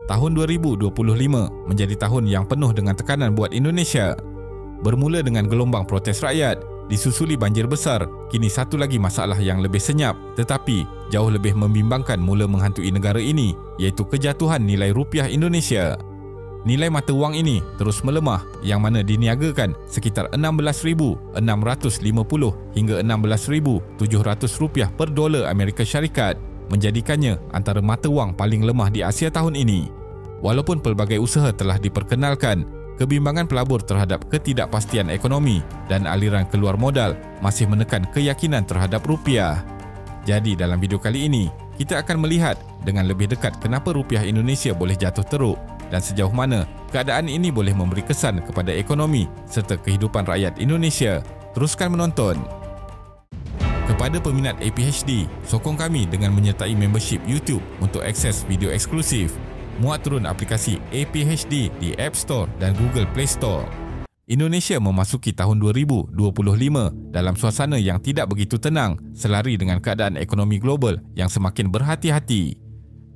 Tahun 2025 menjadi tahun yang penuh dengan tekanan buat Indonesia. Bermula dengan gelombang protes rakyat, disusuli banjir besar, kini satu lagi masalah yang lebih senyap tetapi jauh lebih membimbangkan mula menghantui negara ini, iaitu kejatuhan nilai rupiah Indonesia. Nilai mata wang ini terus melemah yang mana diniagakan sekitar 16,650 hingga 16,700 rupiah per dolar Amerika Syarikat, menjadikannya antara mata wang paling lemah di Asia tahun ini. Walaupun pelbagai usaha telah diperkenalkan, kebimbangan pelabur terhadap ketidakpastian ekonomi dan aliran keluar modal masih menekan keyakinan terhadap rupiah. Jadi dalam video kali ini, kita akan melihat dengan lebih dekat kenapa rupiah Indonesia boleh jatuh teruk dan sejauh mana keadaan ini boleh memberi kesan kepada ekonomi serta kehidupan rakyat Indonesia. Teruskan menonton. Kepada peminat APHD, sokong kami dengan menyertai membership YouTube untuk akses video eksklusif. Muat turun aplikasi APHD di App Store dan Google Play Store. Indonesia memasuki tahun 2025 dalam suasana yang tidak begitu tenang selari dengan keadaan ekonomi global yang semakin berhati-hati.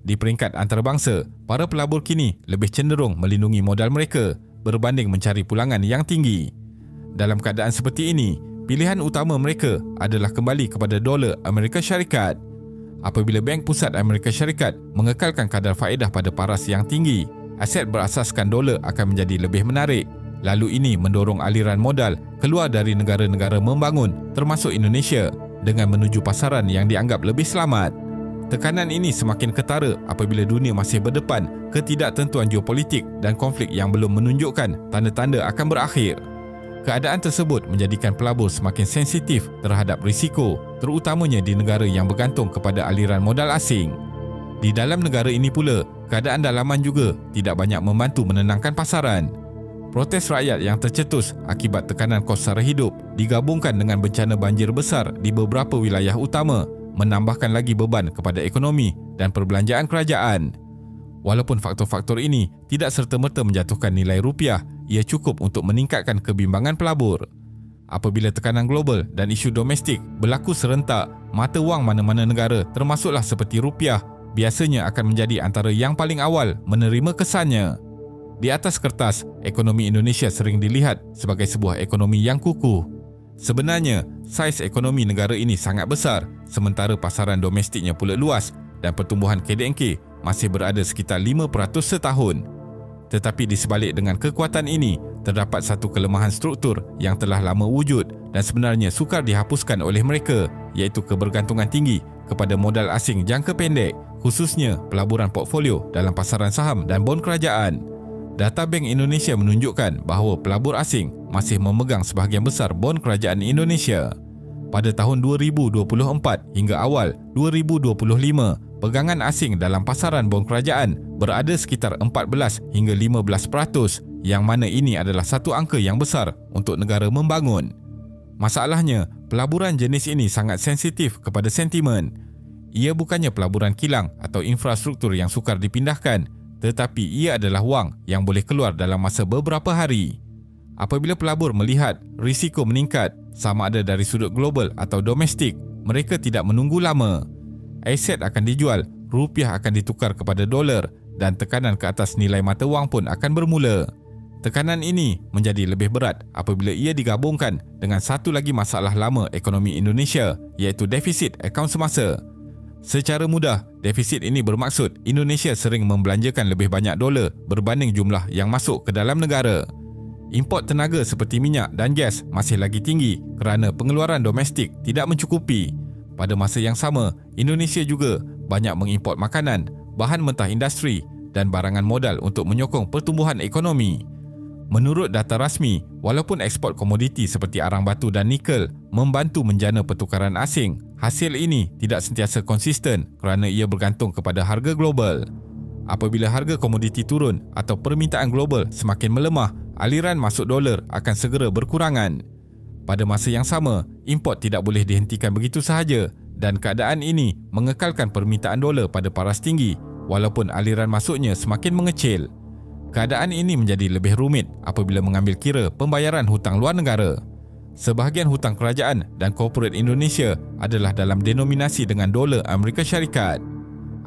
Di peringkat antarabangsa, para pelabur kini lebih cenderung melindungi modal mereka berbanding mencari pulangan yang tinggi. Dalam keadaan seperti ini, pilihan utama mereka adalah kembali kepada dolar Amerika Syarikat. Apabila Bank Pusat Amerika Syarikat mengekalkan kadar faedah pada paras yang tinggi, aset berasaskan dolar akan menjadi lebih menarik. Lalu ini mendorong aliran modal keluar dari negara-negara membangun termasuk Indonesia dengan menuju pasaran yang dianggap lebih selamat. Tekanan ini semakin ketara apabila dunia masih berdepan ketidaktentuan geopolitik dan konflik yang belum menunjukkan tanda-tanda akan berakhir. Keadaan tersebut menjadikan pelabur semakin sensitif terhadap risiko, terutamanya di negara yang bergantung kepada aliran modal asing. Di dalam negara ini pula, keadaan dalaman juga tidak banyak membantu menenangkan pasaran. Protes rakyat yang tercetus akibat tekanan kos sara hidup digabungkan dengan bencana banjir besar di beberapa wilayah utama menambahkan lagi beban kepada ekonomi dan perbelanjaan kerajaan. Walaupun faktor-faktor ini tidak serta-merta menjatuhkan nilai rupiah, ia cukup untuk meningkatkan kebimbangan pelabur. Apabila tekanan global dan isu domestik berlaku serentak, mata wang mana-mana negara termasuklah seperti rupiah biasanya akan menjadi antara yang paling awal menerima kesannya. Di atas kertas, ekonomi Indonesia sering dilihat sebagai sebuah ekonomi yang kukuh. Sebenarnya, saiz ekonomi negara ini sangat besar, sementara pasaran domestiknya pula luas dan pertumbuhan KDNK masih berada sekitar 5% setahun. Tetapi di sebalik dengan kekuatan ini, terdapat satu kelemahan struktur yang telah lama wujud dan sebenarnya sukar dihapuskan oleh mereka, iaitu kebergantungan tinggi kepada modal asing jangka pendek, khususnya pelaburan portfolio dalam pasaran saham dan bon kerajaan. Data Bank Indonesia menunjukkan bahawa pelabur asing masih memegang sebahagian besar bon kerajaan Indonesia. Pada tahun 2024 hingga awal 2025, pegangan asing dalam pasaran bon kerajaan berada sekitar 14 hingga 15%, yang mana ini adalah satu angka yang besar untuk negara membangun. Masalahnya, pelaburan jenis ini sangat sensitif kepada sentimen. Ia bukannya pelaburan kilang atau infrastruktur yang sukar dipindahkan, tetapi ia adalah wang yang boleh keluar dalam masa beberapa hari. Apabila pelabur melihat risiko meningkat, sama ada dari sudut global atau domestik, mereka tidak menunggu lama. Aset akan dijual, rupiah akan ditukar kepada dolar dan tekanan ke atas nilai mata wang pun akan bermula. Tekanan ini menjadi lebih berat apabila ia digabungkan dengan satu lagi masalah lama ekonomi Indonesia, iaitu defisit akaun semasa. Secara mudah, defisit ini bermaksud Indonesia sering membelanjakan lebih banyak dolar berbanding jumlah yang masuk ke dalam negara. Import tenaga seperti minyak dan gas masih lagi tinggi kerana pengeluaran domestik tidak mencukupi. Pada masa yang sama, Indonesia juga banyak mengimport makanan, bahan mentah industri dan barangan modal untuk menyokong pertumbuhan ekonomi. Menurut data rasmi, walaupun ekspor komoditi seperti arang batu dan nikel membantu menjana pertukaran asing, hasil ini tidak sentiasa konsisten kerana ia bergantung kepada harga global. Apabila harga komoditi turun atau permintaan global semakin melemah, aliran masuk dolar akan segera berkurangan. Pada masa yang sama, import tidak boleh dihentikan begitu sahaja dan keadaan ini mengekalkan permintaan dolar pada paras tinggi walaupun aliran masuknya semakin mengecil. Keadaan ini menjadi lebih rumit apabila mengambil kira pembayaran hutang luar negara. Sebahagian hutang kerajaan dan korporat Indonesia adalah dalam denominasi dengan dolar Amerika Syarikat.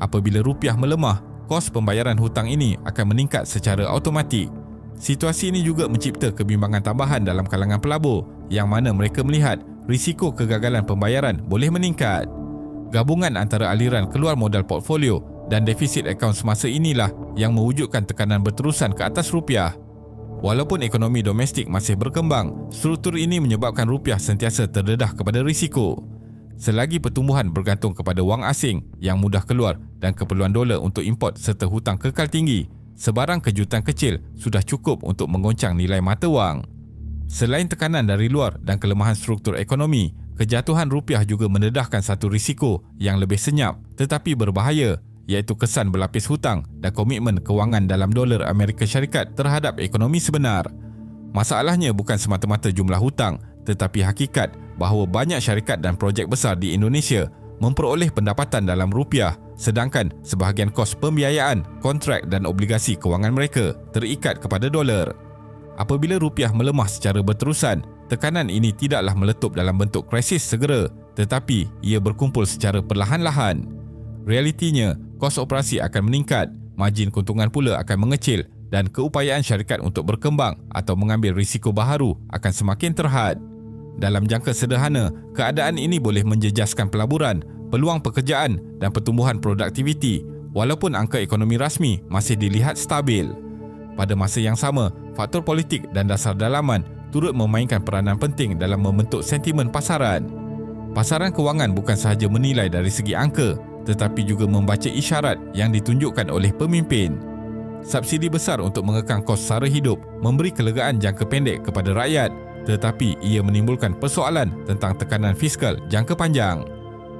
Apabila rupiah melemah, kos pembayaran hutang ini akan meningkat secara automatik. Situasi ini juga mencipta kebimbangan tambahan dalam kalangan pelabur yang mana mereka melihat risiko kegagalan pembayaran boleh meningkat. Gabungan antara aliran keluar modal portfolio dan defisit akaun semasa inilah yang mewujudkan tekanan berterusan ke atas rupiah. Walaupun ekonomi domestik masih berkembang, struktur ini menyebabkan rupiah sentiasa terdedah kepada risiko. Selagi pertumbuhan bergantung kepada wang asing yang mudah keluar dan keperluan dolar untuk import serta hutang kekal tinggi, sebarang kejutan kecil sudah cukup untuk menggoncang nilai mata wang. Selain tekanan dari luar dan kelemahan struktur ekonomi, kejatuhan rupiah juga mendedahkan satu risiko yang lebih senyap tetapi berbahaya, iaitu kesan berlapis hutang dan komitmen kewangan dalam dolar Amerika Syarikat terhadap ekonomi sebenar. Masalahnya bukan semata-mata jumlah hutang, tetapi hakikat bahawa banyak syarikat dan projek besar di Indonesia memperoleh pendapatan dalam rupiah, sedangkan sebahagian kos pembiayaan, kontrak dan obligasi kewangan mereka terikat kepada dolar. Apabila rupiah melemah secara berterusan, tekanan ini tidaklah meletup dalam bentuk krisis segera, tetapi ia berkumpul secara perlahan-lahan. Realitinya, kos operasi akan meningkat, margin keuntungan pula akan mengecil dan keupayaan syarikat untuk berkembang atau mengambil risiko baharu akan semakin terhad. Dalam jangka sederhana, keadaan ini boleh menjejaskan pelaburan, peluang pekerjaan dan pertumbuhan produktiviti walaupun angka ekonomi rasmi masih dilihat stabil. Pada masa yang sama, faktor politik dan dasar dalaman turut memainkan peranan penting dalam membentuk sentimen pasaran. Pasaran kewangan bukan sahaja menilai dari segi angka, tetapi juga membaca isyarat yang ditunjukkan oleh pemimpin. Subsidi besar untuk mengekang kos sara hidup memberi kelegaan jangka pendek kepada rakyat, tetapi ia menimbulkan persoalan tentang tekanan fiskal jangka panjang.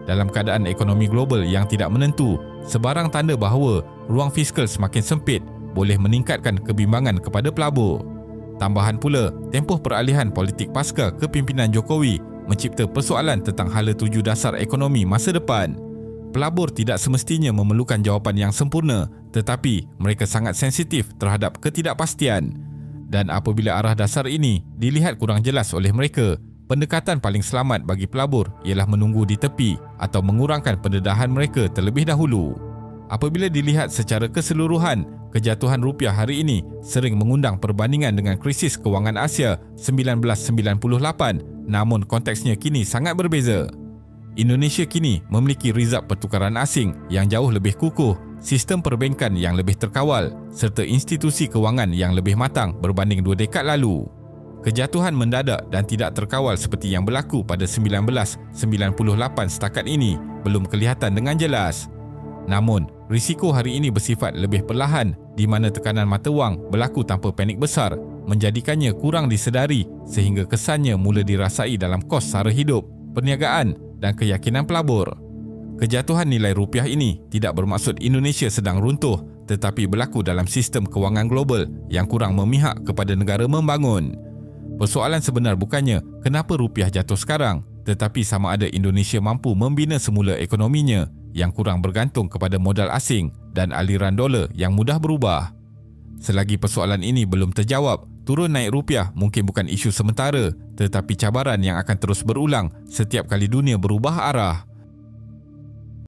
Dalam keadaan ekonomi global yang tidak menentu, sebarang tanda bahawa ruang fiskal semakin sempit boleh meningkatkan kebimbangan kepada pelabur. Tambahan pula, tempoh peralihan politik pasca kepimpinan Jokowi mencipta persoalan tentang hala tuju dasar ekonomi masa depan. Pelabur tidak semestinya memerlukan jawapan yang sempurna, tetapi mereka sangat sensitif terhadap ketidakpastian. Dan apabila arah dasar ini dilihat kurang jelas oleh mereka, pendekatan paling selamat bagi pelabur ialah menunggu di tepi atau mengurangkan pendedahan mereka terlebih dahulu. Apabila dilihat secara keseluruhan, kejatuhan rupiah hari ini sering mengundang perbandingan dengan krisis kewangan Asia 1998, namun konteksnya kini sangat berbeza. Indonesia kini memiliki rizab pertukaran asing yang jauh lebih kukuh, sistem perbankan yang lebih terkawal serta institusi kewangan yang lebih matang berbanding 2 dekad lalu. Kejatuhan mendadak dan tidak terkawal seperti yang berlaku pada 1998 setakat ini belum kelihatan dengan jelas. Namun, risiko hari ini bersifat lebih perlahan di mana tekanan mata wang berlaku tanpa panik besar menjadikannya kurang disedari sehingga kesannya mula dirasai dalam kos sara hidup, perniagaan dan keyakinan pelabur. Kejatuhan nilai rupiah ini tidak bermaksud Indonesia sedang runtuh, tetapi berlaku dalam sistem kewangan global yang kurang memihak kepada negara membangun. Persoalan sebenar bukannya kenapa rupiah jatuh sekarang, tetapi sama ada Indonesia mampu membina semula ekonominya yang kurang bergantung kepada modal asing dan aliran dolar yang mudah berubah. Selagi persoalan ini belum terjawab, turun naik rupiah mungkin bukan isu sementara, tetapi cabaran yang akan terus berulang setiap kali dunia berubah arah.